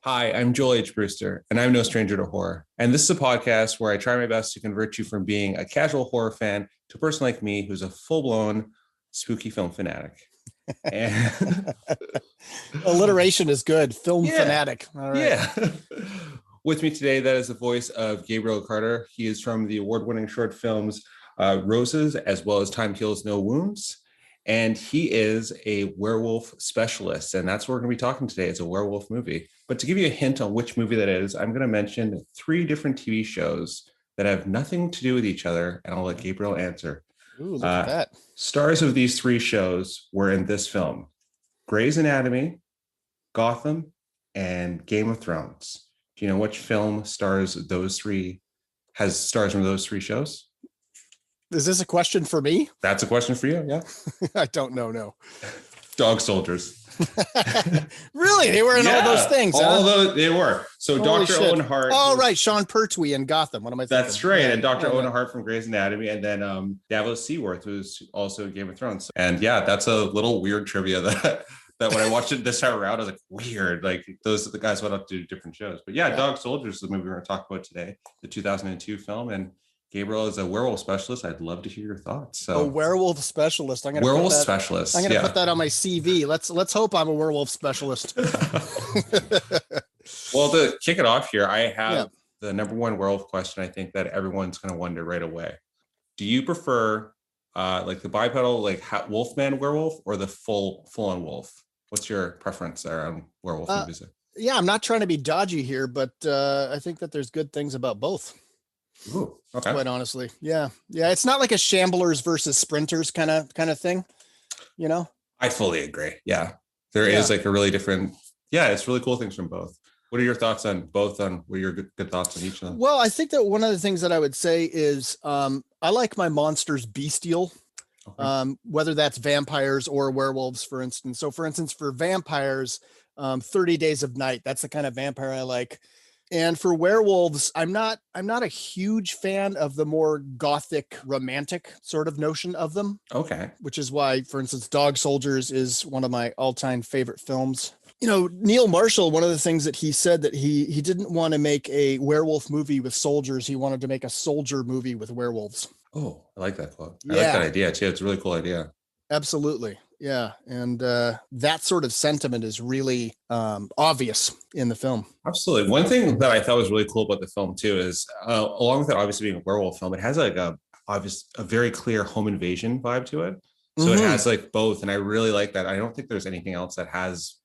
Hi, I'm Joel H. Brewster, and I'm no stranger to horror. And this is a podcast where I try my best to convert you from being a casual horror fan to a person like me who's a full-blown spooky film fanatic. And alliteration is good. Film fanatic. All right. Yeah. With me today, that is the voice of Gabriel Carter. He is from the award-winning short films Roses, as well as Time Kills No Wounds. And he is a werewolf specialist. And that's what we're going to be talking today. It's a werewolf movie. But to give you a hint on which movie that is, I'm going to mention 3 different TV shows that have nothing to do with each other. And I'll let Gabriel answer. Ooh, look at that. Stars of these 3 shows were in this film: Grey's Anatomy, Gotham, and Game of Thrones. Do you know which film stars from those 3 shows? Is this a question for me? That's a question for you, yeah. I don't know, no. Dog Soldiers. Really? They were in all those things, all those, they were. So Dr. Owen Hart. Oh, right. Sean Pertwee in Gotham. What am I thinking? That's right. And Dr. Owen Hart from Grey's Anatomy. And then Davos Seaworth, who's also in Game of Thrones. And yeah, that's a little weird trivia that when I watched it this time around, I was like, weird. Like those are the guys went up to do different shows. But yeah, Dog Soldiers is the movie we're going to talk about today, the 2002 film. And Gabriel is a werewolf specialist. I'd love to hear your thoughts. So, a werewolf specialist. I'm going to put that on my CV. Let's hope I'm a werewolf specialist. Well, to kick it off here, I have the number one werewolf question. I think that everyone's going to wonder right away. Do you prefer like the bipedal, like Wolfman werewolf, or the full-on wolf? What's your preference there on werewolf movies? Yeah, I'm not trying to be dodgy here, but I think that there's good things about both. Ooh, okay. Quite honestly. Yeah. It's not like a shamblers versus sprinters kind of thing, you know? I fully agree. Yeah. There is like a really different, it's really cool things from both. What are your thoughts on both? What are your good thoughts on each of them? Well, I think that one of the things that I would say is I like my monsters bestial, whether that's vampires or werewolves, for instance. So for instance, for vampires, 30 Days of Night, that's the kind of vampire I like. And for werewolves, I'm not a huge fan of the more gothic, romantic sort of notion of them. Okay. Which is why, for instance, Dog Soldiers is one of my all-time favorite films. You know, Neil Marshall, one of the things that he said that he didn't want to make a werewolf movie with soldiers. He wanted to make a soldier movie with werewolves. Oh, I like that quote. I like that idea too. It's a really cool idea. Absolutely. Yeah. And that sort of sentiment is really obvious in the film. Absolutely. One thing that I thought was really cool about the film too is along with it obviously being a werewolf film, it has like a very clear home invasion vibe to it. So it has like both. And I really like that. I don't think there's anything else that has,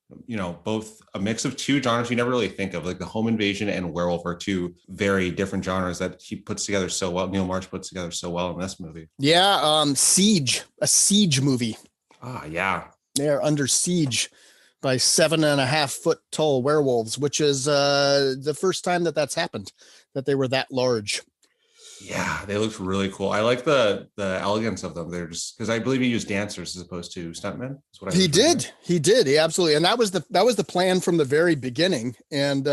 both a mix of 2 genres you never really think of. Like the home invasion and werewolf are 2 very different genres that he puts together so well. Neil Marsh puts together so well in this movie. Yeah. Siege, a siege movie. Ah, yeah. They are under siege by 7.5 foot tall werewolves, which is the first time that's happened, that they were that large. Yeah, they looked really cool. I like the elegance of them. They're just because I believe he used dancers as opposed to stuntmen. He did. He absolutely. And that was the plan from the very beginning. And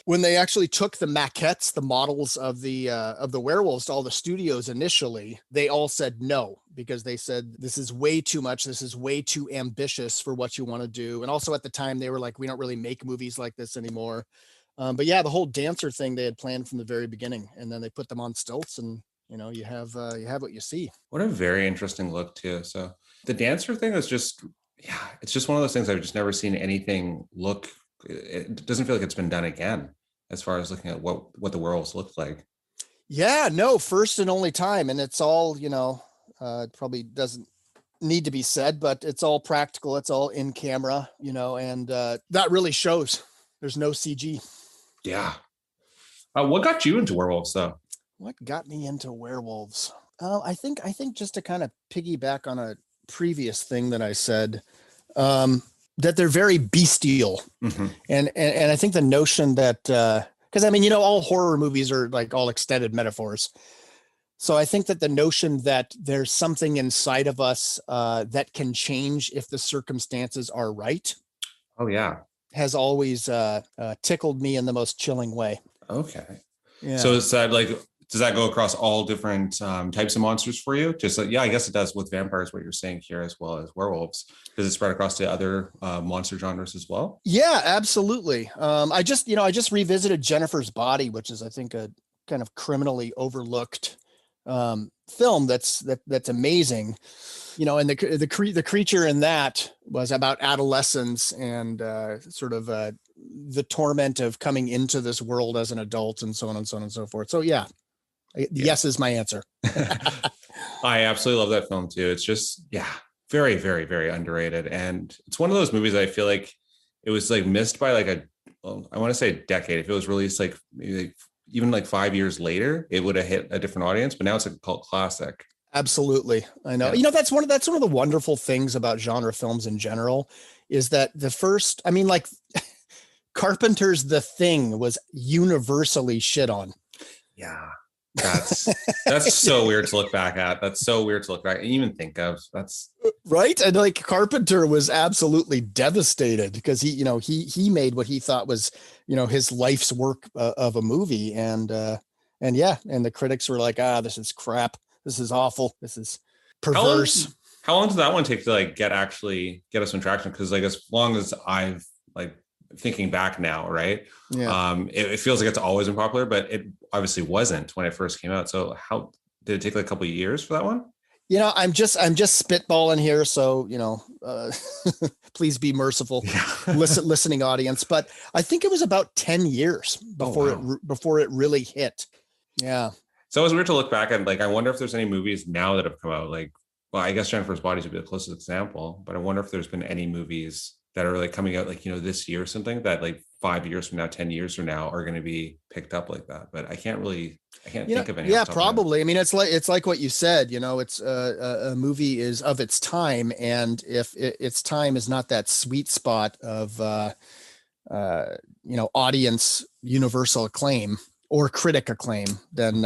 when they actually took the maquettes, the models of the werewolves to all the studios initially, they all said no, because they said, this is way too much. This is way too ambitious for what you want to do. And also at the time they were like, we don't really make movies like this anymore. But yeah, the whole dancer thing they had planned from the very beginning, and then they put them on stilts, and you have what you see. What a very interesting look too. So the dancer thing is just, it's just one of those things I've just never seen anything look. It doesn't feel like it's been done again as far as looking at what the werewolves looked like. Yeah, no, first and only time, and it's all it probably doesn't need to be said, but it's all practical. It's all in camera, and that really shows. There's no CG. Yeah. What got you into werewolves, though? What got me into werewolves? I think just to kind of piggyback on a previous thing that I said, that they're very bestial, and I think the notion that because all horror movies are like all extended metaphors. So I think that the notion that there's something inside of us that can change if the circumstances are right. Oh yeah. Has always tickled me in the most chilling way. Okay. Yeah. So it's that like Does that go across all different types of monsters for you? Just like, yeah, I guess it does with vampires, what you're saying here, as well as werewolves. Does it spread across to other monster genres as well? Yeah, absolutely. I just revisited Jennifer's Body, which is, I think, a kind of criminally overlooked film that's amazing. And the creature in that was about adolescence and sort of the torment of coming into this world as an adult, and so on and so on and so forth. So yeah. Yes is my answer. I absolutely love that film too. It's just, yeah, very, very, very underrated. And it's one of those movies I feel like it was like missed by like I want to say a decade. If it was released like maybe like even like 5 years later, it would have hit a different audience, but now it's like a cult classic. Absolutely. I know. Yeah. That's one of the wonderful things about genre films in general is that like Carpenter's The Thing was universally shit on. Yeah. That's so weird to look back at. That's so weird to look back and even think of. That's right. And like Carpenter was absolutely devastated because he made what he thought was, his life's work of a movie. And the critics were like, this is crap. This is awful. This is perverse. How long did that one take to like get us some traction? Because like as long as I've like thinking back now, right? Yeah. It feels like it's always been popular, but it obviously wasn't when it first came out. So how did it take like a couple of years for that one? I'm just spitballing here, so please be merciful, listening audience. But I think it was about 10 years before it really hit. Yeah. So it was weird to look back at. Like, I wonder if there's any movies now that have come out. Like, well, I guess Jennifer's Body would be the closest example, but I wonder if there's been any movies that are like coming out like this year or something that like 5 years from now, 10 years from now are going to be picked up like that. But I can't think of any. Yeah, probably. I mean, it's like what you said. It's a movie is of its time, and if its time is not that sweet spot of audience universal acclaim or critic acclaim, then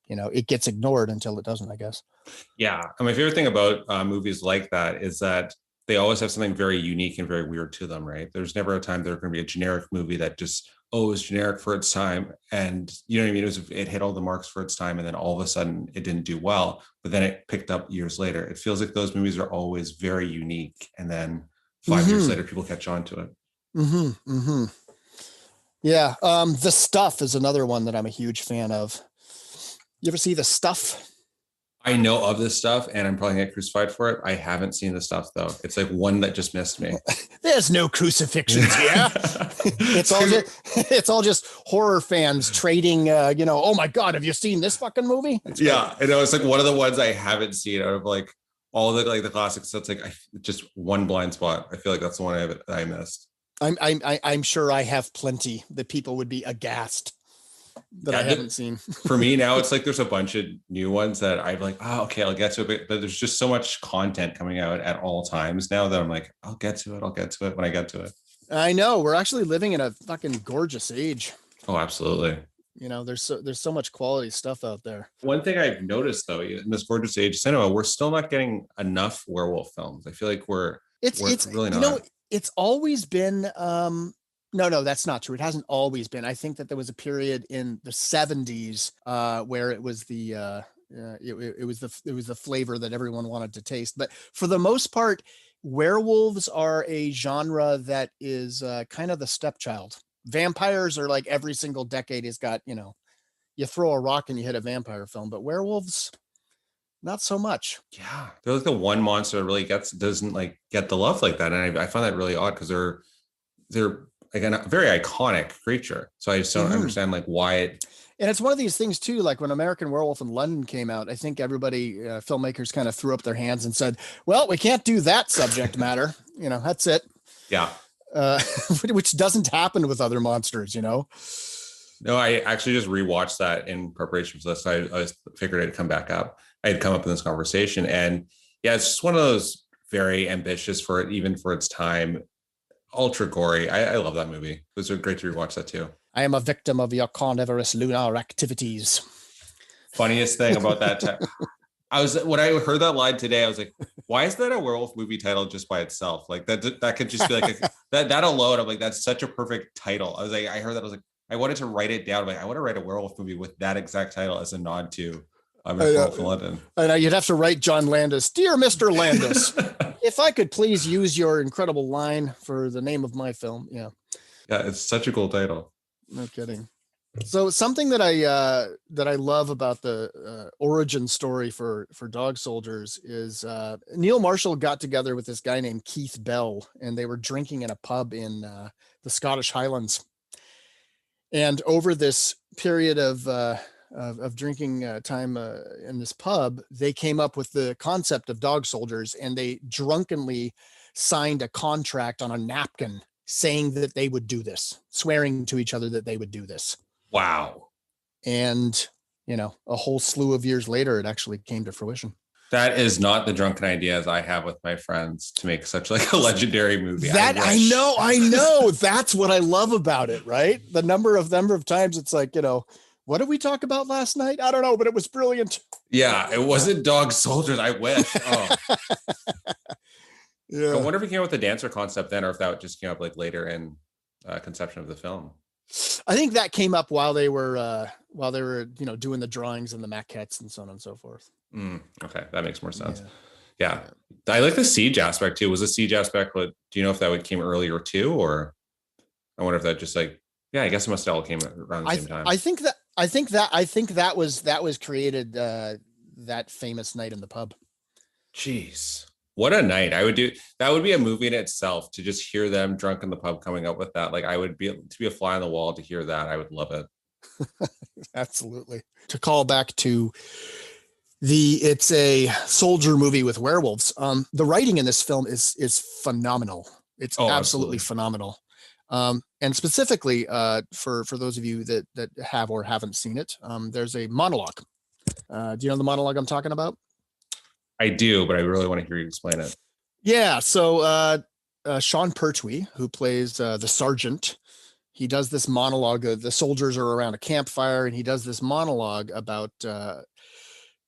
it gets ignored until it doesn't, I guess. Yeah, and my favorite thing about movies like that is that they always have something very unique and very weird to them, right? There's never a time there's going to be a generic movie that just, is generic for its time. And you know what I mean? It hit all the marks for its time. And then all of a sudden it didn't do well, but then it picked up years later. It feels like those movies are always very unique. And then 5 years later, people catch on to it. Mm-hmm. Mm-hmm. Yeah. The Stuff is another one that I'm a huge fan of. You ever see The Stuff? I know of this stuff, and I'm probably gonna get crucified for it. I haven't seen the stuff though. It's like one that just missed me. There's no crucifixions here. It's all just horror fans trading. Oh my God, have you seen this fucking movie? Yeah, I know. It's like one of the ones I haven't seen out of like all the classics. So it's like just one blind spot. I feel like that's the one I missed. I'm sure I have plenty that people would be aghast that I haven't seen. For me now, it's like there's a bunch of new ones that I'm like, okay, I'll get to it. But there's just so much content coming out at all times now that I'm like, I'll get to it when I get to it. I know. We're actually living in a fucking gorgeous age. Oh, absolutely. There's so much quality stuff out there. One thing I've noticed though, in this gorgeous age of cinema, we're still not getting enough werewolf films. I feel like we're really not. It's always been no, that's not true. It hasn't always been. I think that there was a period in the 70s where it was it was the flavor that everyone wanted to taste. But for the most part, werewolves are a genre that is kind of the stepchild. Vampires are like every single decade has got, you throw a rock and you hit a vampire film, but werewolves, not so much. Yeah, they're like the one monster that really doesn't like get the love like that, and I find that really odd because they're again a very iconic creature. So I just don't understand like why it. And it's one of these things too, like when American Werewolf in London came out, I think everybody, filmmakers kind of threw up their hands and said, well, we can't do that subject matter. That's it. Yeah. Which doesn't happen with other monsters, No, I actually just rewatched that in preparation for this. I figured I'd come back up. I had come up in this conversation, and yeah, it's just one of those very ambitious for it, even for its time. Ultra gory. I love that movie. It was great to rewatch that too. I am a victim of your carnivorous lunar activities. Funniest thing about that time, when I heard that line today, I was like, why is that a werewolf movie title just by itself? Like that could just be like that alone. I'm like, that's such a perfect title. I was like, I heard that. I was like, I wanted to write it down. Like, I want to write a werewolf movie with that exact title as a nod to Werewolf in London. I know you'd have to write John Landis, dear Mr. Landis, if I could please use your incredible line for the name of my film. Yeah, it's such a cool title. No kidding. So something that I love about the origin story for Dog Soldiers is Neil Marshall got together with this guy named Keith Bell, and they were drinking in a pub in the Scottish Highlands. And over this period of drinking time in this pub, they came up with the concept of Dog Soldiers, and they drunkenly signed a contract on a napkin saying that they would do this, swearing to each other that they would do this. Wow. And, a whole slew of years later, it actually came to fruition. That is not the drunken ideas I have with my friends to make such like a legendary movie. I know. That's what I love about it, right? The number of times it's like, what did we talk about last night? I don't know, but it was brilliant. Yeah, it wasn't Dog Soldiers. I wish. Oh. Yeah. I wonder if he came up with the dancer concept then, or if that just came up like later in conception of the film. I think that came up while they were doing the drawings and the maquettes and so on and so forth. Okay, that makes more sense. Yeah. I like the siege aspect too. Was the siege aspect? Do you know if that came earlier too, or I wonder if that just I guess it must have all came around the same time. I think that was created that famous night in the pub. Jeez. What a night. That would be a movie in itself, to just hear them drunk in the pub coming up with that. Like, I would be a fly on the wall to hear that. I would love it. Absolutely. To call back to it's a soldier movie with werewolves. The writing in this film is phenomenal. It's absolutely phenomenal. And specifically for those of you that have or haven't seen it, there's a monologue. Do you know the monologue I'm talking about? I do, but I really want to hear you explain it. Yeah. So Sean Pertwee, who plays the sergeant, he does this monologue. The soldiers are around a campfire, and he does this monologue about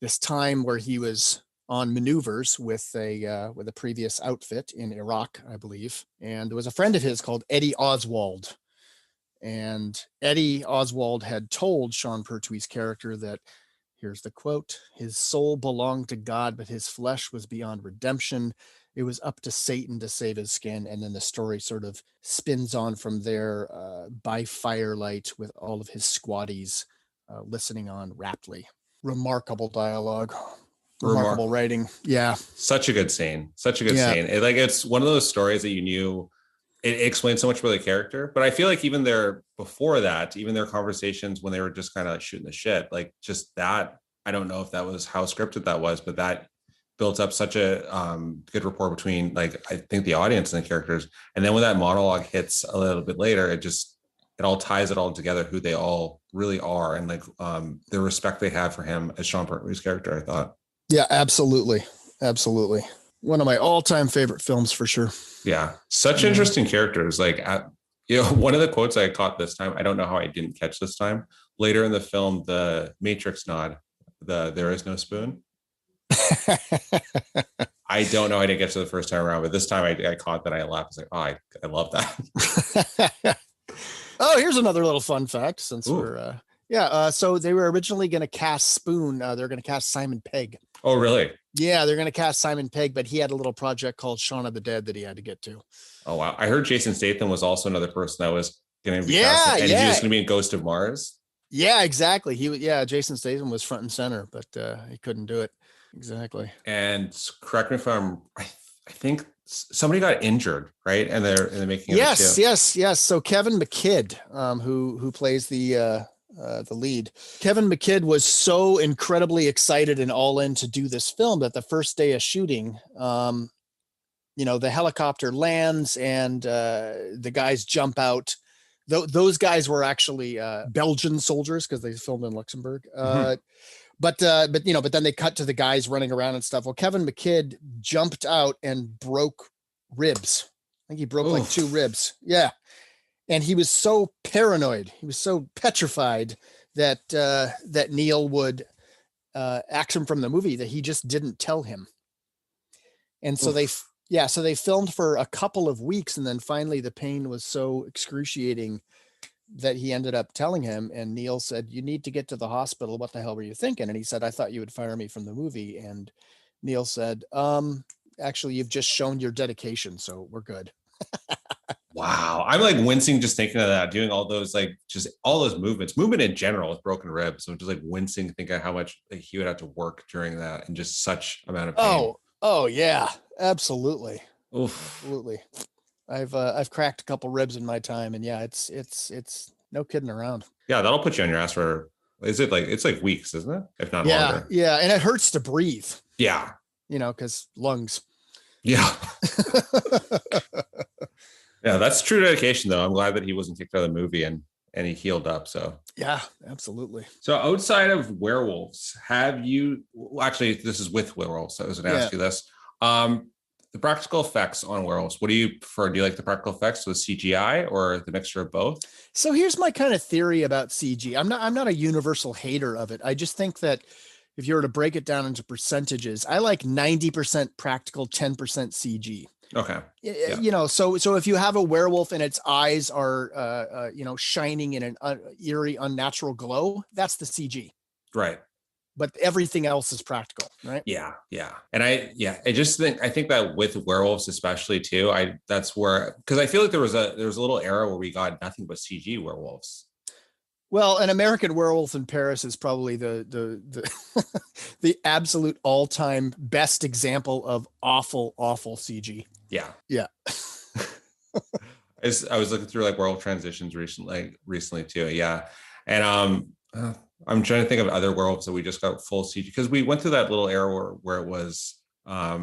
this time where he was on maneuvers with a previous outfit in Iraq, I believe. And there was a friend of his called Eddie Oswald. And Eddie Oswald had told Sean Pertwee's character that, here's the quote, his soul belonged to God, but his flesh was beyond redemption. It was up to Satan to save his skin. And then the story sort of spins on from there by firelight with all of his squaddies listening on raptly. Remarkable dialogue. Remarkable writing. Yeah. Such a good scene. Such a good scene. It's one of those stories that you knew it explains so much about the character. But I feel like even before that, even their conversations when they were just kind of like shooting the shit, like just that, I don't know if that was how scripted that was, but that built up such a good rapport between, like, I think the audience and the characters. And then when that monologue hits a little bit later, it all ties it all together, who they all really are, and like the respect they have for him as Sean Pertwee's character, I thought. Yeah, absolutely. Absolutely. One of my all-time favorite films for sure. Yeah. Such interesting characters. Like, one of the quotes I caught this time, I don't know how I didn't catch this time. Later in the film, the Matrix nod, there is no spoon. I don't know. I didn't get to the first time around, but this time I caught that. I laughed. I was like, I love that. Oh, here's another little fun fact since we're, so they were originally going to cast Spoon. They're going to cast Simon Pegg. Oh, really? Yeah, they're going to cast Simon Pegg, but he had a little project called Shaun of the Dead that he had to get to. Oh, wow. I heard Jason Statham was also another person that was going to be cast, and he was going to be in Ghost of Mars. Yeah, exactly. Jason Statham was front and center, but he couldn't do it. Exactly. And correct me if I think somebody got injured, right? And they're making yes. So Kevin McKidd, who plays the lead, Kevin McKidd was so incredibly excited and all in to do this film that the first day of shooting, the helicopter lands and the guys jump out. Those guys were actually Belgian soldiers because they filmed in Luxembourg. But then they cut to the guys running around and stuff. Well, Kevin McKidd jumped out and broke ribs. I think he broke like 2 ribs. Yeah. And he was so paranoid. He was so petrified that Neil would axe him from the movie that he just didn't tell him. And so they filmed for a couple of weeks. And then finally the pain was so excruciating that he ended up telling him. And Neil said, "You need to get to the hospital. What the hell were you thinking?" And he said, "I thought you would fire me from the movie." And Neil said, "Actually, you've just shown your dedication, so we're good." Wow. I'm like wincing just thinking of that, doing all those, like just all those movement in general with broken ribs. So just like wincing, thinking of how much like he would have to work during that and just such amount of pain. Oh yeah, absolutely. Oof. Absolutely. I've cracked a couple ribs in my time, and yeah, it's no kidding around. Yeah, that'll put you on your ass for, is it like, it's like weeks, isn't it? If not longer. Yeah, and it hurts to breathe. Yeah. Because lungs. Yeah. Yeah, that's true dedication, though. I'm glad that he wasn't kicked out of the movie and he healed up. So yeah, absolutely. So outside of werewolves, have you actually? This is with werewolves. So I was going to ask you this. The practical effects on werewolves. What do you prefer? Do you like the practical effects with CGI or the mixture of both? So here's my kind of theory about CG. I'm not a universal hater of it. I just think that if you were to break it down into percentages, I like 90% practical, 10% CG. Okay. Yeah. So if you have a werewolf and its eyes are, shining in an eerie, unnatural glow, that's the CG. Right. But everything else is practical, right? Yeah. And I think that with werewolves, especially too, that's where, because I feel like there was a little era where we got nothing but CG werewolves. Well, an American Werewolf in Paris is probably the the absolute all-time best example of awful CG. Yeah. I was looking through like werewolf transitions recently too. Yeah. And I'm trying to think of other werewolves that we just got full CG, because we went through that little era where it was I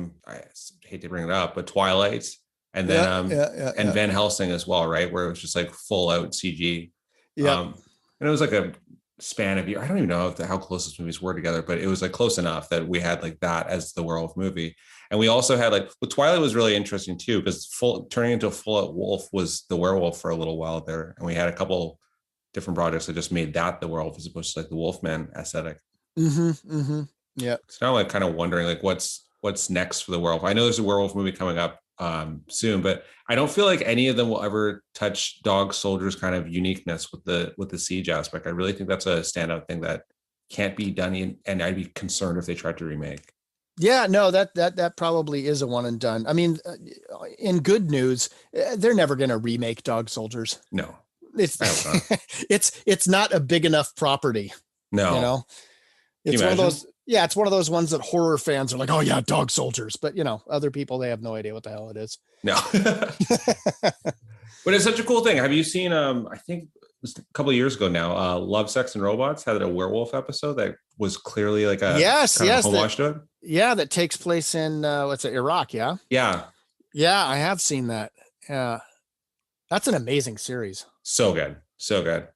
hate to bring it up, but Twilight and then and Van Helsing as well, right? Where it was just like full out CG. Yeah. And it was like a span of year. I don't even know how close those movies were together, but it was like close enough that we had like that as the werewolf movie. And we also had like, well, Twilight was really interesting too, because turning into a full out wolf was the werewolf for a little while there. And we had a couple different projects that just made that the werewolf as opposed to like the Wolfman aesthetic. Yeah. So now I'm like kind of wondering like what's next for the werewolf. I know there's a werewolf movie coming up soon, but I don't feel like any of them will ever touch Dog Soldier's kind of uniqueness with the siege aspect. I really think that's a standout thing that can't be done, and I'd be concerned if they tried to remake. Yeah, no, that probably is a one and done. I mean, in good news, they're never going to remake Dog Soldiers. No, it's not a big enough property. No, it's one of those. Yeah, it's one of those ones that horror fans are like, "Oh yeah, Dog Soldiers," but other people, they have no idea what the hell it is. No, but it's such a cool thing. Have you seen? I think it was a couple of years ago now. Love, Sex, and Robots had a werewolf episode that was clearly like a homage to it. Yeah, that takes place in Iraq? Yeah, I have seen that. Yeah, that's an amazing series. So good.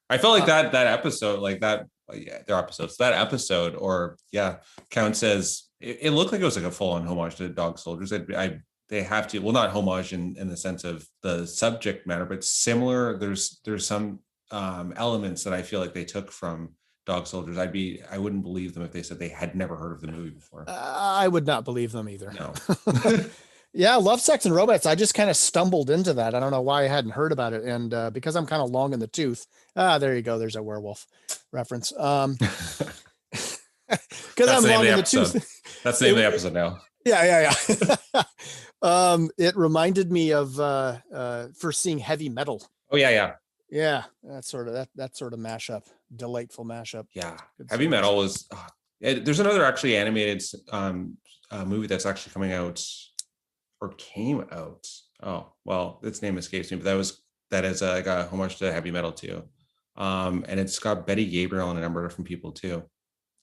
I felt like that episode, like that. Yeah, their episodes. That episode, counts as it looked like it was like a full-on homage to Dog Soldiers. They have to, well, not homage in the sense of the subject matter, but similar. There's some elements that I feel like they took from Dog Soldiers. I wouldn't believe them if they said they had never heard of the movie before. I would not believe them either. No. Yeah, Love, Sex, and Robots. I just kind of stumbled into that. I don't know why I hadn't heard about it. And because I'm kind of long in the tooth. There you go. There's a werewolf reference. Because I'm long in the tooth. That's the name of the episode now. Yeah. It reminded me of first seeing Heavy Metal. Oh, yeah. Yeah, that sort of mashup. Delightful mashup. Yeah. Heavy Metal was... there's another actually animated movie that's actually coming out... or came out. Oh, well, its name escapes me, but that is like a homage to Heavy Metal too. And it's got Betty Gabriel and a number of different people too.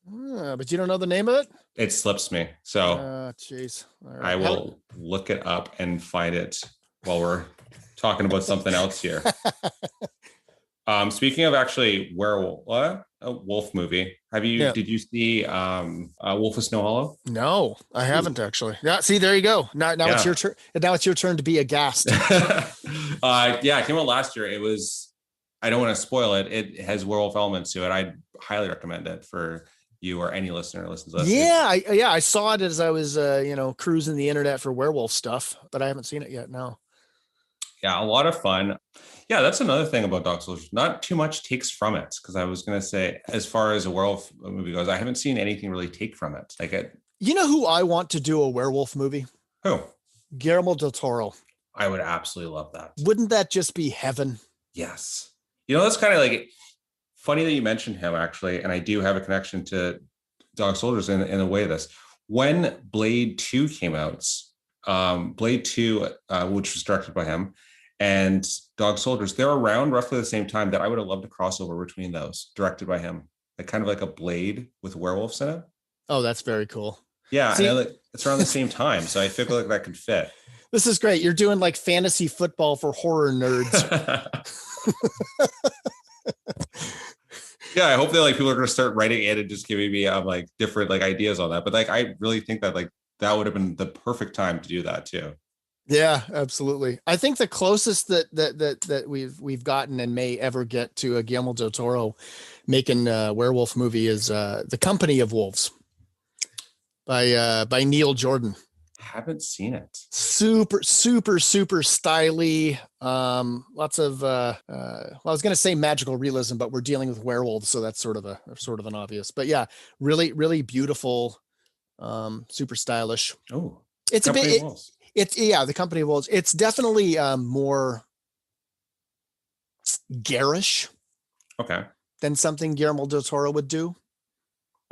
But you don't know the name of it? It slips me. So jeez. Right. I will look it up and find it while we're talking about something else here. Speaking of actually werewolf, a wolf movie. Did you see Wolf of Snow Hollow? No, I haven't actually. Yeah, see, there you go. Now it's your turn. Now it's your turn to be aghast. It came out last year. It was, I don't want to spoil it. It has werewolf elements to it. I'd highly recommend it for you or any listener who listens to this. I saw it as I was cruising the internet for werewolf stuff, but I haven't seen it yet. No. Yeah, a lot of fun. Yeah, that's another thing about Dog Soldiers. Not too much takes from it, because I was going to say, as far as a werewolf movie goes, I haven't seen anything really take from it. You know who I want to do a werewolf movie? Who? Guillermo del Toro. I would absolutely love that. Wouldn't that just be heaven? Yes. That's kind of like funny that you mentioned him, actually, and I do have a connection to Dog Soldiers in a way. This when Blade 2 came out, Blade 2, which was directed by him, and Dog Soldiers, they're around roughly the same time that I would have loved a crossover between those, directed by him, like kind of like a Blade with werewolves in it. Oh, that's very cool. Yeah, see, and it's around the same time, so I feel like that could fit. This is great. You're doing like fantasy football for horror nerds. Yeah, I hope that like people are going to start writing in and just giving me like different like ideas on that. But like, I really think that like that would have been the perfect time to do that too. Yeah, absolutely. I think the closest that we've gotten and may ever get to a Guillermo del Toro making a werewolf movie is The Company of Wolves by Neil Jordan. Haven't seen it. Super styly. Lots of well, I was gonna say magical realism, but we're dealing with werewolves, so that's sort of an obvious. But yeah, really beautiful, super stylish. Oh, it's a bit it's The Company of Wolves. It's definitely more garish, okay, than something Guillermo del Toro would do.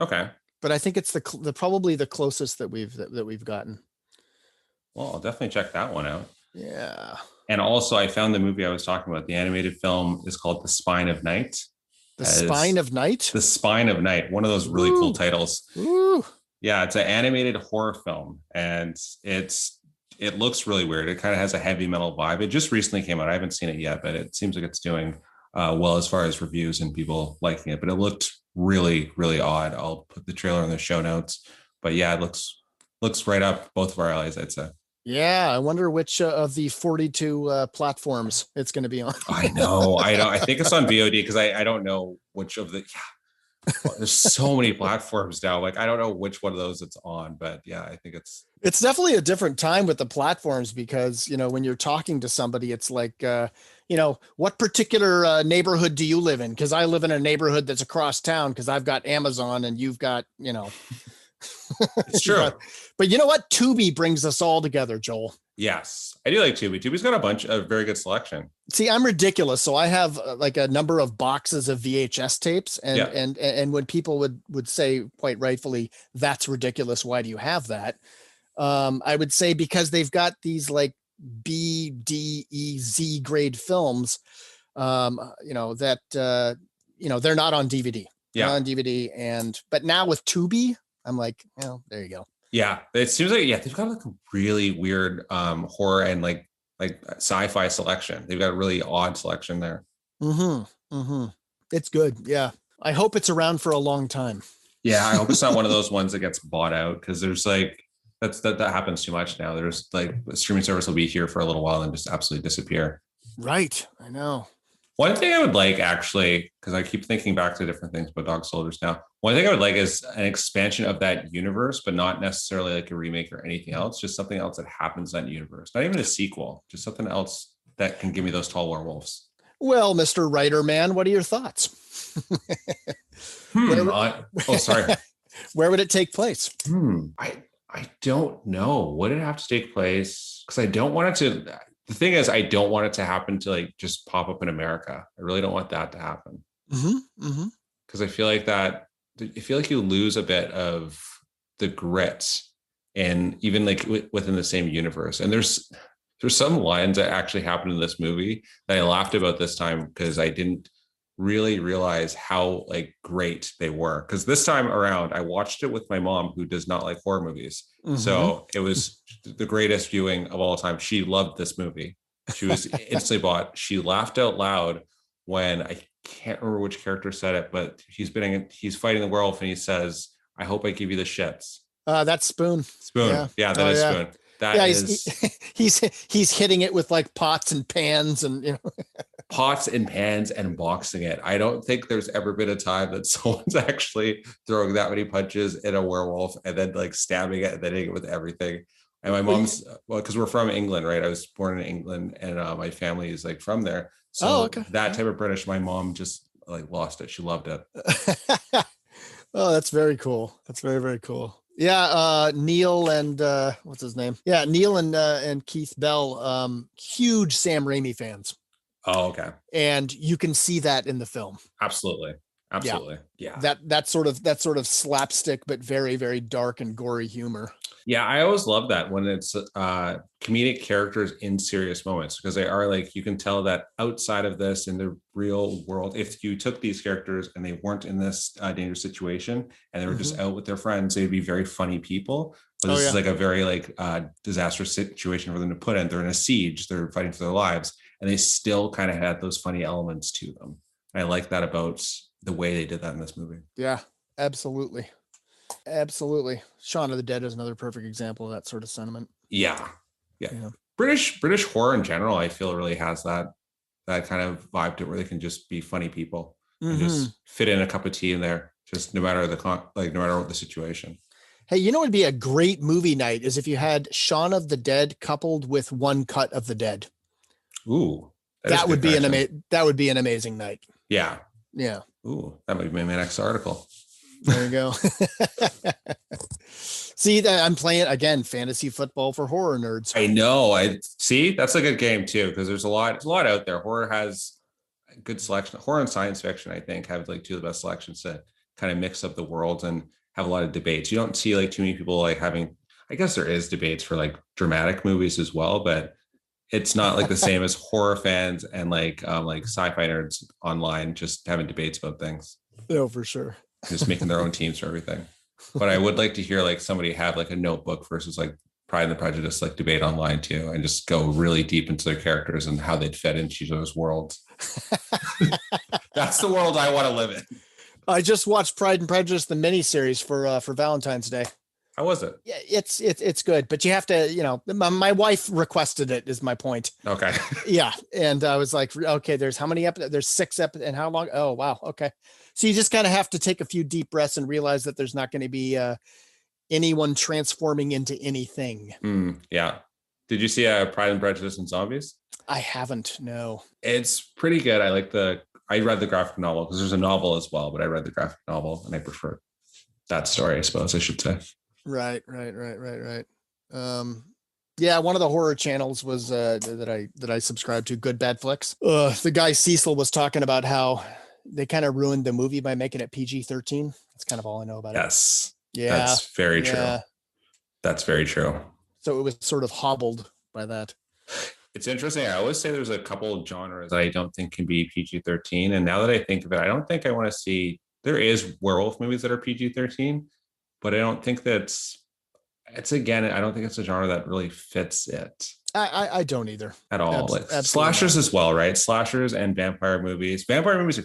Okay, but I think it's the probably the closest that we've gotten. Well, I'll definitely check that one out. Yeah. And also, I found the movie I was talking about. The animated film is called The Spine of Night. The Spine of Night? The Spine of Night. One of those really cool titles. Ooh. Yeah, it's an animated horror film, and it looks really weird. It kind of has a heavy metal vibe. It just recently came out. I haven't seen it yet, but it seems like it's doing well as far as reviews and people liking it. But it looked really odd. I'll put the trailer in the show notes. But yeah, it looks right up both of our alleys, I'd say. Yeah, I wonder which of the 42 platforms it's going to be on. I know. I think it's on VOD because I don't know which of the. Yeah, there's so many platforms now. Like I don't know which one of those it's on, but yeah, I think it's definitely a different time with the platforms because when you're talking to somebody, it's like what particular neighborhood do you live in? Because I live in a neighborhood that's across town because I've got Amazon and you've got It's true. But you know what? Tubi brings us all together, Joel. Yes, I do like Tubi. Tubi's got a bunch of very good selection. See, I'm ridiculous. So I have like a number of boxes of VHS tapes and when people would say quite rightfully, that's ridiculous. Why do you have that? I would say because they've got these like B, D, E, Z grade films, that, they're not on DVD. Yeah. They're on DVD. But now with Tubi, I'm like, there you go. Yeah. It seems like, they've got like a really weird horror and like sci-fi selection. They've got a really odd selection there. It's good. Yeah. I hope it's around for a long time. Yeah. I hope it's not one of those ones that gets bought out because there's like, that happens too much now. There's like the streaming service will be here for a little while and just absolutely disappear. Right. I know. One thing I would like, actually, because I keep thinking back to different things about Dog Soldiers now. One thing I would like is an expansion of that universe, but not necessarily like a remake or anything else. Just something else that happens in that universe. Not even a sequel. Just something else that can give me those tall werewolves. Well, Mr. Writer Man, what are your thoughts? Sorry. Where would it take place? I don't know. Would it have to take place? Because I don't want it to. The thing is, I don't want it to happen to like just pop up in America. I really don't want that to happen. Because I feel like you lose a bit of the grit, and even like within the same universe. And there's some lines that actually happened in this movie that I laughed about this time because I didn't really realize how like great they were. Because this time around, I watched it with my mom, who does not like horror movies. So it was the greatest viewing of all time. She loved this movie. She was instantly bought. She laughed out loud when I can't remember which character said it, but he's fighting the werewolf and he says, "I hope I give you the shits." That's Spoon. Spoon. Yeah, that is Spoon. He's hitting it with like pots and pans and pots and pans and boxing it. I don't think there's ever been a time that someone's actually throwing that many punches in a werewolf and then like stabbing it and then hitting it with everything. And my mom's, well, because we're from England, right? I was born in England, and my family is like from there. Oh, So okay. that type of British, my mom just like lost it. She loved it. Oh, that's very cool. That's very, very cool. Yeah, Neil and what's his name? Yeah, Neil and Keith Bell, huge Sam Raimi fans. Oh, okay. And you can see that in the film. Absolutely. Absolutely. Yeah. That sort of slapstick, but very, very dark and gory humor. Yeah, I always love that when it's comedic characters in serious moments, because they are like, you can tell that outside of this in the real world, if you took these characters and they weren't in this dangerous situation and they were just out with their friends, they'd be very funny people. But this is like a very like disastrous situation for them to put in. They're in a siege, they're fighting for their lives, and they still kind of had those funny elements to them. And I like that about the way they did that in this movie. Yeah, absolutely. Absolutely. Shaun of the Dead is another perfect example of that sort of sentiment. Yeah. British horror in general, I feel, really has that kind of vibe to it, where they can just be funny people and just fit in a cup of tea in there, just no matter no matter what the situation. Hey, you know what would be a great movie night is if you had Shaun of the Dead coupled with One Cut of the Dead. Ooh, that would be an amazing night. Yeah. Yeah. Ooh, that might be my next article. There you go. See, that I'm playing again, fantasy football for horror nerds. I know. I see. That's a good game too, because there's a lot out there. Horror has a good selection. Horror and science fiction, I think, have like two of the best selections to kind of mix up the worlds and have a lot of debates. You don't see like too many people like having. I guess there is debates for like dramatic movies as well, but it's not like the same as horror fans and like sci-fi nerds online just having debates about things. No, for sure. Just making their own teams for everything. But I would like to hear like somebody have like a notebook versus like Pride and the Prejudice like debate online too, and just go really deep into their characters and how they'd fit into those worlds. That's the world I want to live in. I just watched Pride and Prejudice, the miniseries for Valentine's Day. How was it? Yeah, it's good, but you have to, my wife requested it, is my point. Okay. Yeah. And I was like, okay, there's how many episodes? There's 6 episodes, and how long? Oh, wow. Okay. So you just kind of have to take a few deep breaths and realize that there's not going to be anyone transforming into anything. Yeah. Did you see Pride and Prejudice and Zombies? I haven't. No. It's pretty good. I read the graphic novel, because there's a novel as well, but I read the graphic novel and I prefer that story, I suppose I should say. Right. Yeah, one of the horror channels was that I subscribed to, Good Bad Flicks. The guy Cecil was talking about how they kind of ruined the movie by making it PG-13. That's kind of all I know about it. Yes. Yeah. That's very true. That's very true. So it was sort of hobbled by that. It's interesting. I always say there's a couple of genres that I don't think can be PG-13. And now that I think of it, I don't think I want to see, there is werewolf movies that are PG-13, but I don't think it's again, I don't think it's a genre that really fits it. I don't either. At all. Slashers as well, right? Slashers and vampire movies. Vampire movies,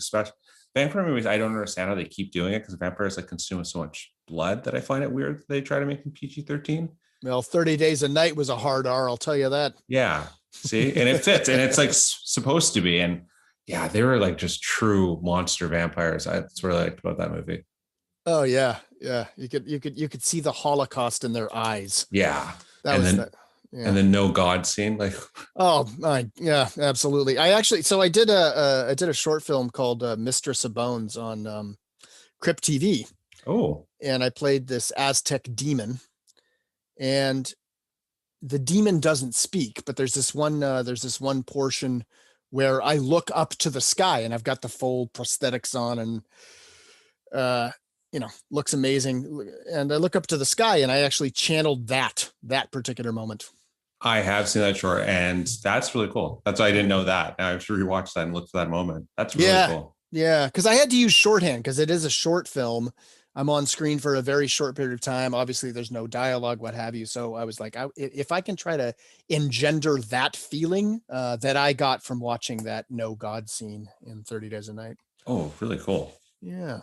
I don't understand how they keep doing it, because vampires like consume so much blood that I find it weird that they try to make them PG-13. Well, 30 Days a Night was a hard R, I'll tell you that. Yeah. See, and it fits, and it's like supposed to be. And yeah, they were like just true monster vampires. That's what I liked about that movie. Oh yeah. Yeah. You could see the Holocaust in their eyes. Yeah. Yeah. And then no God scene. Like, oh my, yeah, absolutely. I did a short film called Mistress of Bones on Crypt TV. Oh. And I played this Aztec demon, and the demon doesn't speak, but there's this one portion where I look up to the sky, and I've got the full prosthetics on, and looks amazing. And I look up to the sky, and I actually channeled that particular moment. I have seen that short, and that's really cool. That's why I didn't know that. Now I have to rewatch that and look for that moment. That's really cool. Yeah, because I had to use shorthand because it is a short film. I'm on screen for a very short period of time. Obviously, there's no dialogue, what have you. So I was like, if I can try to engender that feeling that I got from watching that no God scene in 30 Days a Night. Oh, really cool. Yeah.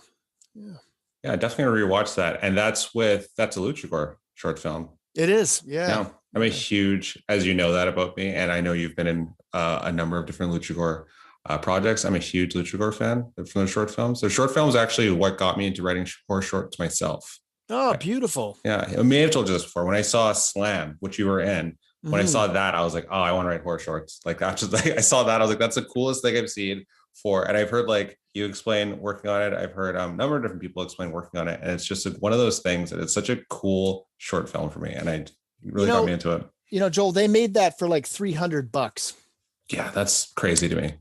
Yeah, definitely rewatch that. And that's a Luchagor short film. It is. Yeah. I'm a huge, as you know that about me, and I know you've been in a number of different Luchagor projects. I'm a huge Luchagor fan from their short films. Their short films actually what got me into writing horror shorts myself. Oh, beautiful. Yeah, I may have told you this before. When I saw Slam, which you were in, when I saw Mhm. that, I was like, oh, I want to write horror shorts. Like that's just like I saw that, I was like, that's the coolest thing I've seen for. And I've heard like you explain working on it. I've heard a number of different people explain working on it, and it's just one of those things that it's such a cool short film for me, and I You really got me know, into it. Joel, they made that for like $300. Yeah, that's crazy to me.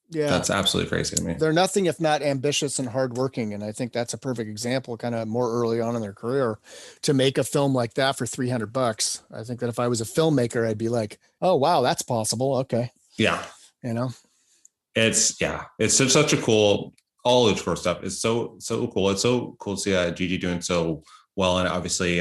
Yeah. That's absolutely crazy to me. They're nothing if not ambitious and hardworking. And I think that's a perfect example, kind of more early on in their career, to make a film like that for $300. I think that if I was a filmmaker, I'd be like, oh, wow, that's possible. Okay. Yeah, You know, it's such a cool, all Luchador stuff is so cool. It's so cool to see Gigi doing so well, and obviously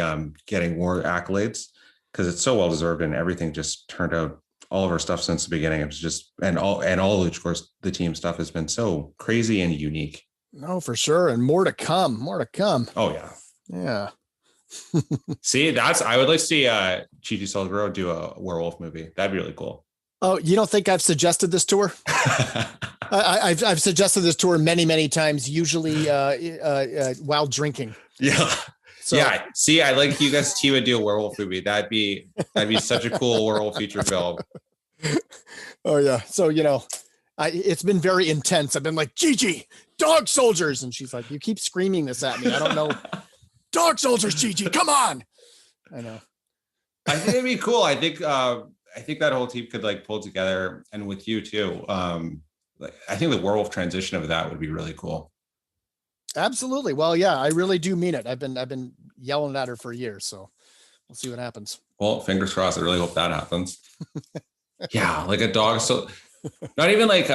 getting more accolades because it's so well deserved, and everything just turned out. All of our stuff since the beginning, it was just all Luchador, the team stuff has been so crazy and unique. no, for sure. And more to come. More to come. Oh yeah. Yeah. See, I would like to see Gigi Salguero do a werewolf movie. That'd be really cool. Oh, you don't think I've suggested this to her? I've suggested this to her many times, usually while drinking. Yeah. So, yeah. See, I like you guys. She would do a werewolf movie. That'd be such a cool werewolf feature film. Oh yeah. So it's been very intense. I've been like, Gigi, dog soldiers, and she's like, you keep screaming this at me. I don't know. Dog soldiers, Gigi, come on. I know. I think it'd be cool. I think that whole team could like pull together, and with you too. I think the werewolf transition of that would be really cool. Absolutely. Well, yeah, I really do mean it. I've been yelling at her for years, so we'll see what happens. Well, fingers crossed. I really hope that happens. Yeah, like a dog. So not even like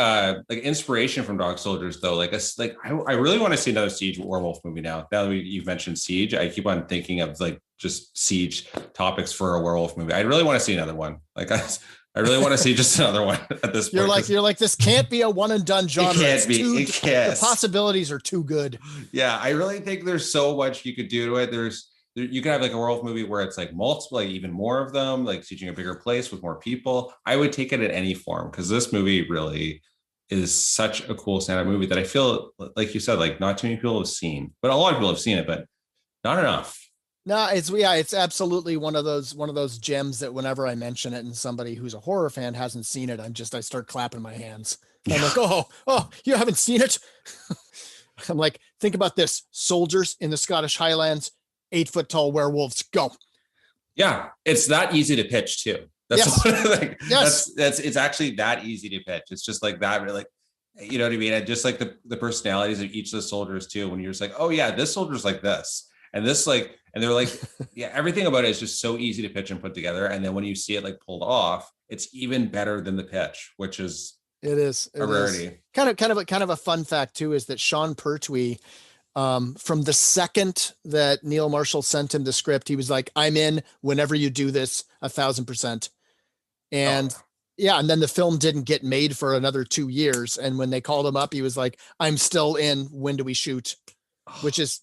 inspiration from dog soldiers though. I really want to see another Siege werewolf movie now. Now that you've mentioned Siege, I keep on thinking of like just Siege topics for a werewolf movie. I really want to see another one. Like I really want to see just another one at this point. You're like, this can't be a one and done genre. It can't be. It can't. The possibilities are too good. Yeah, I really think there's so much you could do to it. You could have like a werewolf movie where it's like multiple, like even more of them, like teaching a bigger place with more people. I would take it in any form because this movie really is such a cool stand-up movie that I feel, like you said, like not too many people have seen, but a lot of people have seen it, but not enough. No, it's absolutely one of those gems that whenever I mention it and somebody who's a horror fan hasn't seen it, I start clapping my hands. I'm like, oh, you haven't seen it? I'm like, think about this: soldiers in the Scottish Highlands, 8-foot tall werewolves, go. Yeah, it's that easy to pitch too. That's it's actually that easy to pitch. It's just like that, really, you know what I mean? And just like the personalities of each of the soldiers too. When you're just like, oh yeah, this soldier's like this. And this and they're like, yeah, everything about it is just so easy to pitch and put together. And then when you see it like pulled off, it's even better than the pitch, which is a rarity. Kind of a fun fact too is that Sean Pertwee, from the second that Neil Marshall sent him the script, he was like, I'm in whenever you do this 1,000%. And yeah, and then the film didn't get made for another 2 years. And when they called him up, he was like, I'm still in. When do we shoot? Which is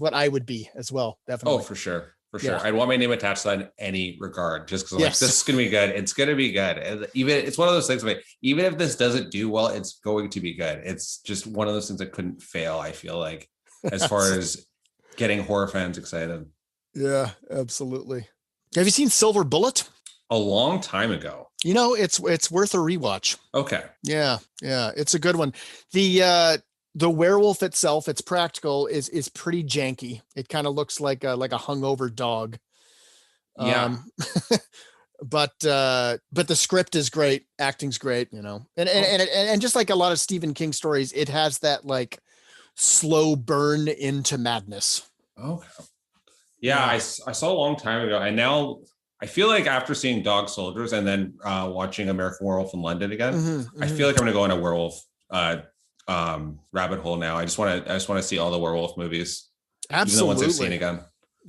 what I would be as well. Definitely. Oh, for sure. I'd want my name attached to that in any regard, just because I'm like, this is going to be good. It's going to be good. And it's one of those things like, even if this doesn't do well, it's going to be good. It's just one of those things that couldn't fail. I feel like, as far as getting horror fans excited. Yeah, absolutely. Have you seen Silver Bullet? A long time ago. It's worth a rewatch. Okay. Yeah. It's a good one. The werewolf itself, it's practical, is pretty janky. It kind of looks like a hungover dog. Yeah. But the script is great, acting's great, and just like a lot of Stephen King stories, it has that like slow burn into madness. Okay. Yeah, I saw a long time ago, and now I feel like after seeing Dog Soldiers and then watching American Werewolf in London again, I feel like I'm going to go on a werewolf rabbit hole now. I just want to see all the werewolf movies. Absolutely. Even the ones I've seen again.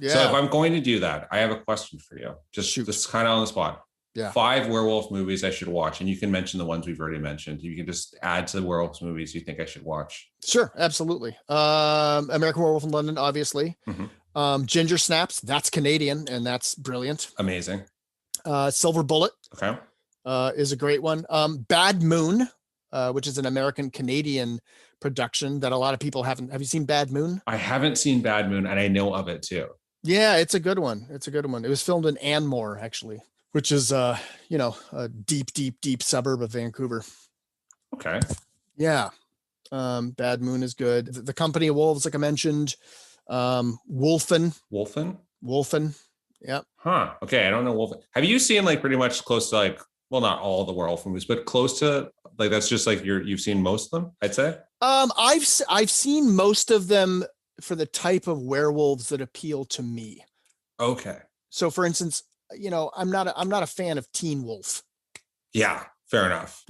Yeah. So if I'm going to do that, I have a question for you. Just kind of on the spot. Yeah. 5 werewolf movies I should watch, and you can mention the ones we've already mentioned. You can just add to the werewolf movies you think I should watch. Sure, absolutely. American Werewolf in London, obviously. Ginger Snaps, that's Canadian, and that's brilliant. Amazing. Silver Bullet. Okay. Is a great one. Bad Moon, which is an American Canadian production that a lot of people haven't. Have you seen Bad Moon? I haven't seen Bad Moon, and I know of it too. Yeah, it's a good one. It's a good one. It was filmed in Anmore, actually, which is a deep suburb of Vancouver. Okay. Yeah. Bad Moon is good. The Company of Wolves, like I mentioned. Wolfen. Yep. Huh. Okay. I don't know Wolfen. Have you seen like pretty much close to like, well, not all the werewolf movies, but close to like, that's just like you've seen most of them, I'd say. I've seen most of them for the type of werewolves that appeal to me. Okay. So for instance, I'm not a fan of Teen Wolf. Yeah, fair enough.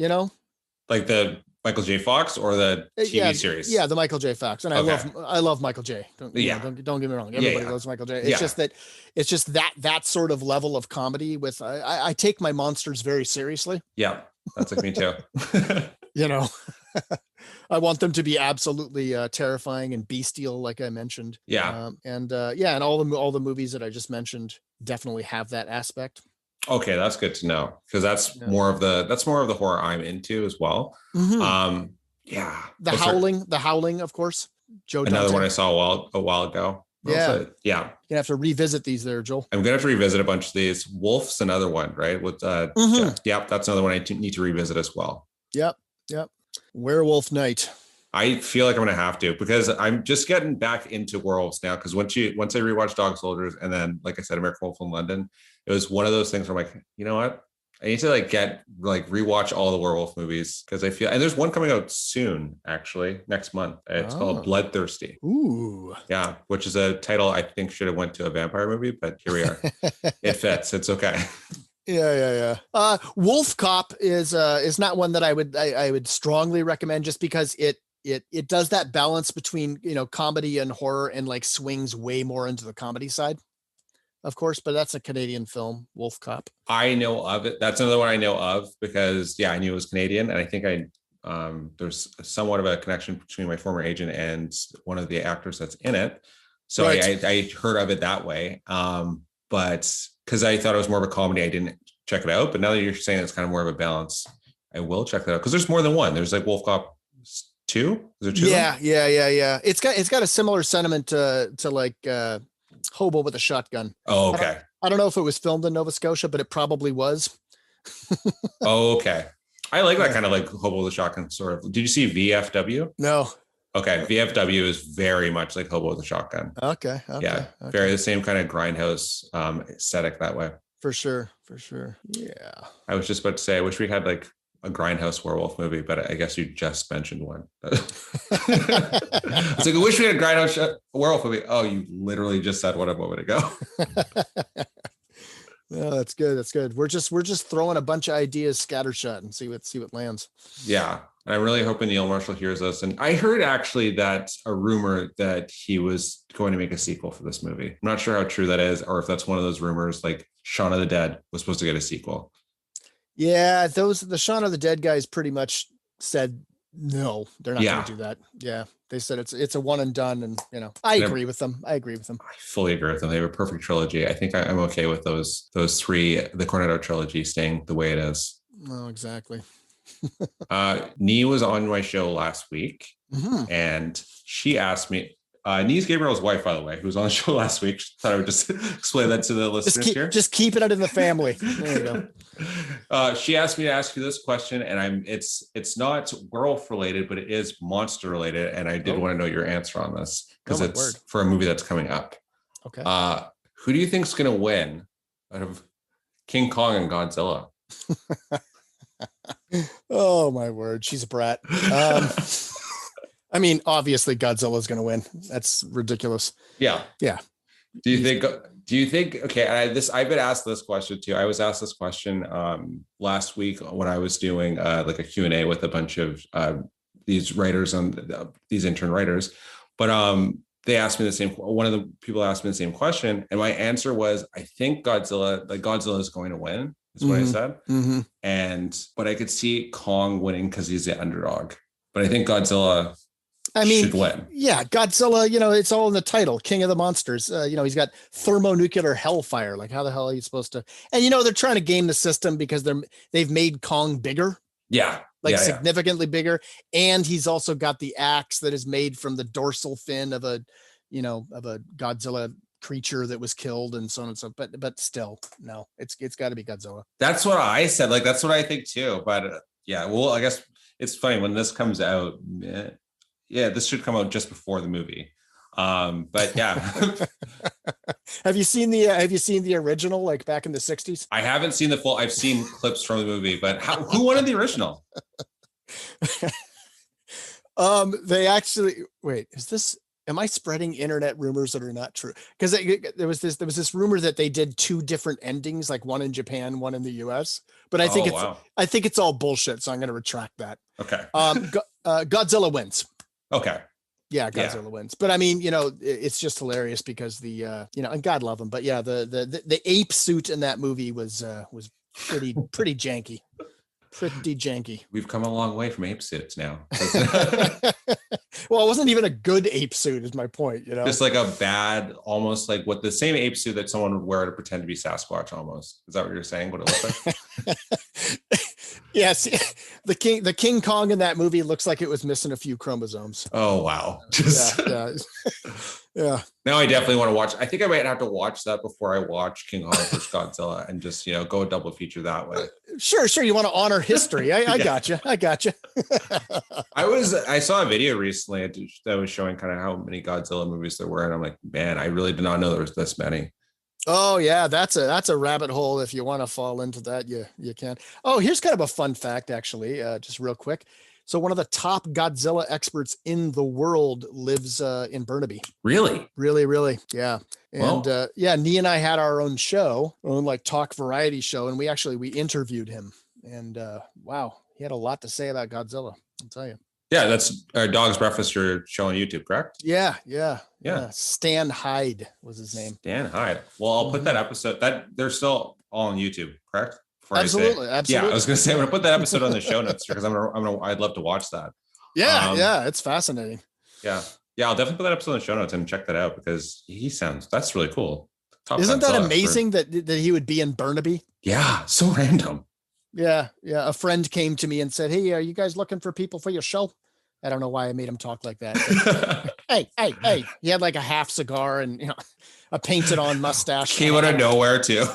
Like the Michael J. Fox or the TV series? Yeah, the Michael J. Fox. And I love Michael J. Don't get me wrong. Everybody loves Michael J. It's just that sort of level of comedy with I take my monsters very seriously. Yeah, that's like me too. I want them to be absolutely terrifying and bestial, like I mentioned. Yeah. And all the movies that I just mentioned definitely have that aspect. Okay, that's good to know, because that's more of the horror I'm into as well. Mm-hmm. Yeah. The Howling, of course. Joe Another Dante. one I saw a while ago. Yeah. Also, yeah. You're gonna have to revisit these there, Joel. I'm gonna have to revisit a bunch of these. Wolf's another one, right? With Yep, that's another one I need to revisit as well. Yep. Werewolf Night. I feel like I'm gonna have to, because I'm just getting back into werewolves now. Because once I rewatched Dog Soldiers, and then, like I said, American Wolf in London, it was one of those things where I'm like, you know what? I need to rewatch all the werewolf movies, because I feel, and there's one coming out soon, actually, next month. It's called Bloodthirsty. Ooh. Yeah, which is a title I think should have went to a vampire movie, but here we are. It fits. It's okay. Yeah. Wolfcop is not one that I would strongly recommend, just because it does that balance between, comedy and horror, and like swings way more into the comedy side, of course, but that's a Canadian film, Wolfcop. I know of it. That's another one I know of, because I knew it was Canadian, and I think there's somewhat of a connection between my former agent and one of the actors that's in it. So right. I heard of it that way. But because I thought it was more of a comedy, I didn't check it out. But now that you're saying it's kind of more of a balance, I will check that out, because there's more than one. There's like Wolfcop 2. Is there 2? Yeah. It's got a similar sentiment to like Hobo with a Shotgun. Oh, okay. I don't know if it was filmed in Nova Scotia, but it probably was. Oh, okay. I like that kind of like Hobo with a Shotgun sort of. Did you see VFW? No. Okay, VFW is very much like Hobo with a Shotgun. Okay. Yeah, very the same kind of grindhouse aesthetic that way. For sure. Yeah. I was just about to say, I wish we had like a grindhouse werewolf movie, but I guess you just mentioned one. It's like, I wish we had a grindhouse werewolf movie. Oh, you literally just said one a moment ago. No, that's good. We're just throwing a bunch of ideas scattershot and see what lands. Yeah. And I'm really hoping Neil Marshall hears us. And I heard actually that a rumor that he was going to make a sequel for this movie. I'm not sure how true that is, or if that's one of those rumors like Shaun of the Dead was supposed to get a sequel. Yeah, the Shaun of the Dead guys pretty much said no, they're not going to do that. Yeah, they said it's a one and done, and I agree with them. I fully agree with them. They have a perfect trilogy. I think I'm okay with those three, the Cornetto trilogy, staying the way it is. No, exactly. Nee was on my show last week, and she asked me. Nee's Gabriel's wife, by the way, who was on the show last week. Thought I would just explain that to the listeners here. Just keep it out in the family. There you go. She asked me to ask you this question, and it's not werewolf related, but it is monster related, and I did want to know your answer on this, because it's for a movie that's coming up. Okay. Who do you think is going to win out of King Kong and Godzilla? Oh my word, she's a brat. I mean, obviously Godzilla's going to win. That's ridiculous. Yeah. Do you think? Okay, I've been asked this question too. I was asked this question last week when I was doing like a Q&A with a bunch of these writers on these intern writers, but they asked me the same. One of the people asked me the same question, and my answer was, I think Godzilla is going to win. Is what I said. But I could see Kong winning because he's the underdog. But I think Godzilla should win. Yeah, Godzilla, it's all in the title, King of the Monsters. He's got thermonuclear hellfire. Like, how the hell are you supposed to? And they're trying to game the system because they've made Kong bigger. Yeah. Like Yeah. significantly bigger. And he's also got the axe that is made from the dorsal fin of a Godzilla creature that was killed and so on and so, but still, no, it's got to be Godzilla. That's what I said. Like, that's what I think too. But yeah, well, I guess it's funny when this comes out. Yeah, this should come out just before the movie. But yeah. Have you seen the original, like back in the 60s? I haven't seen the full. I've seen clips from the movie, but who wanted the original? They actually am I spreading internet rumors that are not true? Because there was this rumor that they did two different endings, like one in Japan, one in the US. But I think it's all bullshit. So I'm going to retract that. Okay. Godzilla wins. Okay. Yeah, Godzilla wins. But I mean, it's just hilarious because and God love him. But yeah, the ape suit in that movie was pretty janky. Pretty janky. We've come a long way from ape suits now. Well, it wasn't even a good ape suit, is my point. Just like a bad, almost like what the same ape suit that someone would wear to pretend to be Sasquatch. Almost, is that what you're saying? What it looks like? Yes, the King Kong in that movie looks like it was missing a few chromosomes. Oh wow! Yeah. Now I definitely want to watch. I think I might have to watch that before I watch King Kong vs. Godzilla, and just go a double feature that way. Sure. You want to honor history? I got you. I saw a video recently that was showing kind of how many Godzilla movies there were, and I'm like, man, I really did not know there was this many. Oh yeah, that's a rabbit hole. If you want to fall into that, you can. Oh, here's kind of a fun fact, actually, just real quick. So one of the top Godzilla experts in the world lives in Burnaby. Really? Really, yeah. And Nee and I had our own show, our own like talk variety show, and we interviewed him. And wow, he had a lot to say about Godzilla, I'll tell you. Yeah, that's Dog's Breakfast, your show on YouTube, correct? Yeah. Stan Hyde was his name. Stan Hyde. Well, I'll put that episode. That they're still all on YouTube, correct? Absolutely. Yeah, I was going to say I'm going to put that episode on the show notes because I'd love to watch that. Yeah, it's fascinating. Yeah, I'll definitely put that episode on the show notes and check that out because that's really cool. Isn't that amazing that he would be in Burnaby? Yeah, so random. Yeah. A friend came to me and said, "Hey, are you guys looking for people for your show?" I don't know why I made him talk like that. hey. He had like a half cigar and a painted on mustache. Came out of nowhere too.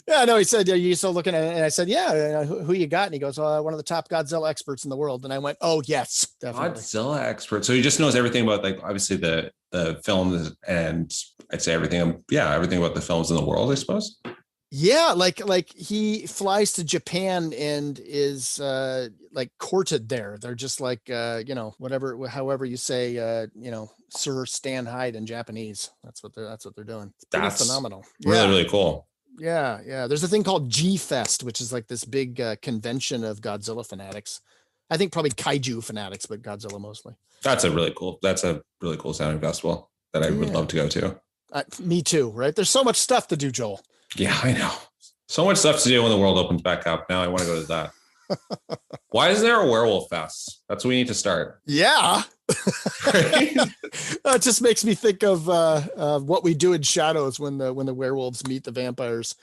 Yeah, no, he said, "Are you still looking at it?" And I said, "Yeah, who you got?" And he goes, "One of the top Godzilla experts in the world." And I went, "Oh, yes, definitely." Godzilla expert. So he just knows everything about, like, obviously the films, and I'd say everything about the films in the world, I suppose. Yeah, like he flies to Japan and is like courted there. They're just like however you say Sir Stan Hyde in Japanese. That's what they're doing. It's pretty phenomenal. Really cool. Yeah. There's a thing called G Fest, which is like this big convention of Godzilla fanatics. I think probably kaiju fanatics, but Godzilla mostly. That's a really cool sounding festival that I would love to go to. Me too, right? There's so much stuff to do, Joel. Yeah, I know. So much stuff to do when the world opens back up. Now I want to go to that. Why is there a werewolf fest? That's what we need to start. Yeah. It just makes me think of What We Do in Shadows when the werewolves meet the vampires.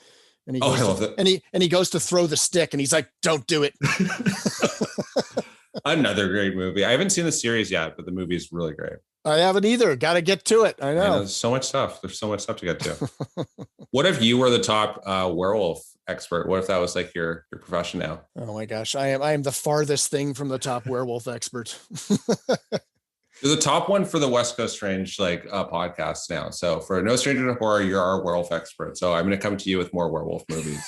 And I love it. And he goes to throw the stick and he's like, "Don't do it." Another great movie. I haven't seen the series yet, but the movie is really great. I haven't either. Got to get to it. I know. There's so much stuff. There's so much stuff to get to. What if you were the top werewolf expert? What if that was like your profession now? Oh my gosh. I am the farthest thing from the top werewolf expert. You're the top one for the West Coast Strange podcast now. So for No Stranger to Horror, you're our werewolf expert. So I'm going to come to you with more werewolf movies.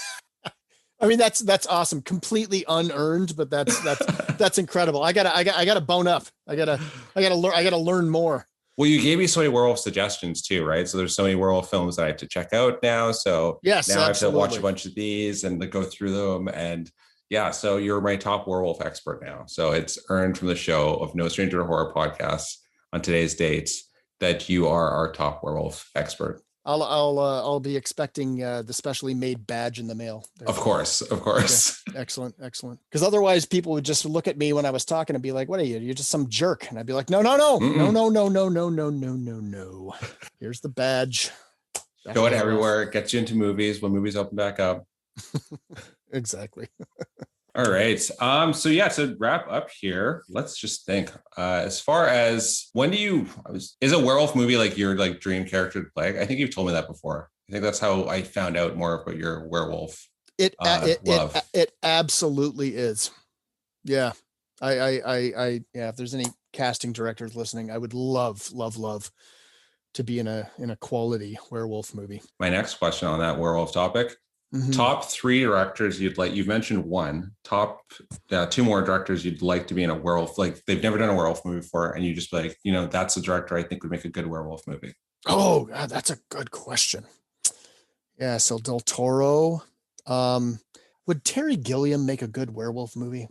I mean, that's awesome. Completely unearned, but that's incredible. I gotta bone up. I gotta learn more. Well, you gave me so many werewolf suggestions too, right? So there's so many werewolf films that I have to check out now. So yes, now absolutely. I have to watch a bunch of these and go through them. And yeah, so you're my top werewolf expert now. So it's earned from the show of No Stranger to Horror podcasts on today's dates that you are our top werewolf expert. I'll be expecting the specially made badge in the mail. Of course. Okay. Excellent. Because otherwise, people would just look at me when I was talking and be like, "What are you? You're just some jerk." And I'd be like, "No. Here's the badge." Go it everywhere. It gets you into movies when movies open back up. Exactly. All right. So yeah, to wrap up here, let's just think. As far as is a werewolf movie like your like dream character to play? I think you've told me that before. I think that's how I found out more about your werewolf love. It absolutely is. Yeah. I yeah, if there's any casting directors listening, I would love to be in a quality werewolf movie. My next question on that werewolf topic. Mm-hmm. Top 3 directors you'd like. You've mentioned one. Top 2 more directors you'd like to be in a werewolf. Like they've never done a werewolf movie before, and you just be like, that's a director I think would make a good werewolf movie. Oh, God, that's a good question. Yeah, so Del Toro. Would Terry Gilliam make a good werewolf movie?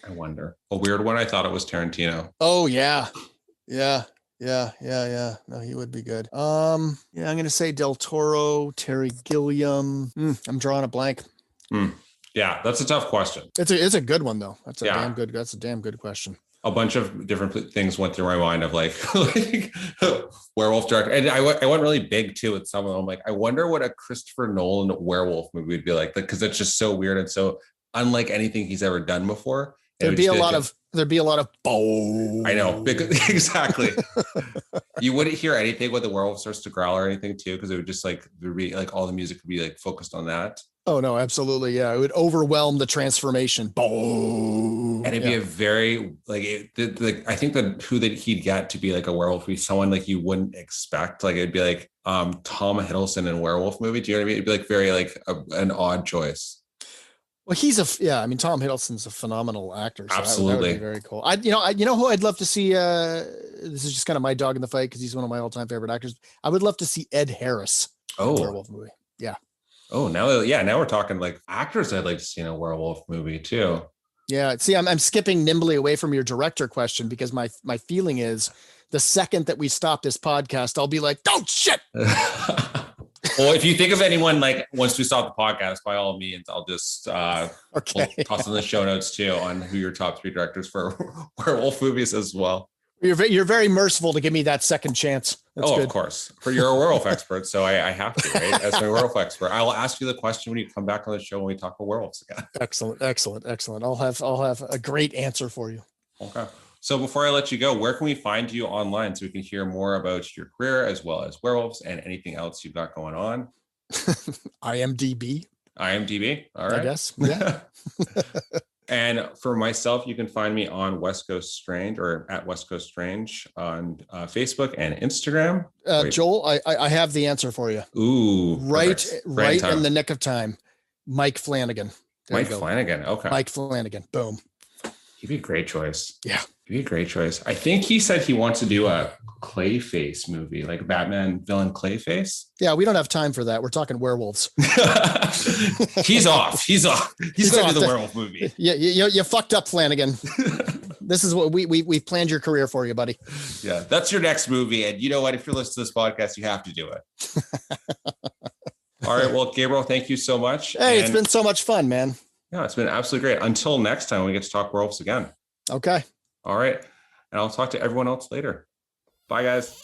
I wonder. A weird one. I thought it was Tarantino. Oh yeah. No, he would be good. I'm gonna say Del Toro, Terry Gilliam. I'm drawing a blank. Yeah, that's a tough question. It's a good one though. That's a damn good question. A bunch of different things went through my mind of like werewolf director, and I went really big too with some of them. I'm like, I wonder what a Christopher Nolan werewolf movie would be like, because it's just so weird and so unlike anything he's ever done before. There'd be a lot of boom. I know, exactly. You wouldn't hear anything when the werewolf starts to growl or anything too, because it would just like there'd be like all the music would be like focused on that. Oh no, absolutely, yeah. It would overwhelm the transformation. Boom. And it'd be a very I think that who that he'd get to be like a werewolf would be someone like you wouldn't expect. Like it'd be like Tom Hiddleston in a werewolf movie. Do you know what I mean? It'd be like very like an odd choice. Well, Tom Hiddleston's a phenomenal actor. So absolutely. That would be very cool. You know who I'd love to see, this is just kind of my dog in the fight because he's one of my all-time favorite actors. I would love to see Ed Harris in a werewolf movie. Yeah. Oh, now we're talking like actors I'd like to see in a werewolf movie too. Yeah. See, I'm skipping nimbly away from your director question because my feeling is the second that we stop this podcast, I'll be like, oh shit. Well, if you think of anyone like once we stop the podcast, by all means, I'll just we'll toss in the show notes too on who your top 3 directors for werewolf movies as well. You're very merciful to give me that second chance. That's good. Of course. You're a werewolf expert, so I have to, right? As my werewolf expert, I'll ask you the question when you come back on the show when we talk about werewolves again. Excellent. I'll have a great answer for you. Okay. So before I let you go, where can we find you online so we can hear more about your career as well as werewolves and anything else you've got going on? IMDB. All right. I guess. Yeah. And for myself, you can find me on West Coast Strange or at West Coast Strange on Facebook and Instagram. Joel, I have the answer for you. Ooh, right in the nick of time. Mike Flanagan. Mike Flanagan. Okay. Mike Flanagan. Boom. He'd be a great choice. Yeah. He'd be a great choice. I think he said he wants to do a Clayface movie, like a Batman villain Clayface. Yeah, we don't have time for that. We're talking werewolves. He's off. He's going to do the werewolf movie. Yeah, you fucked up, Flanagan. This is what we've planned your career for you, buddy. Yeah, that's your next movie. And you know what? If you're listening to this podcast, you have to do it. All right. Well, Gabriel, thank you so much. Hey, it's been so much fun, man. Yeah, it's been absolutely great. Until next time, we get to talk werewolves again. Okay. All right. And I'll talk to everyone else later. Bye, guys.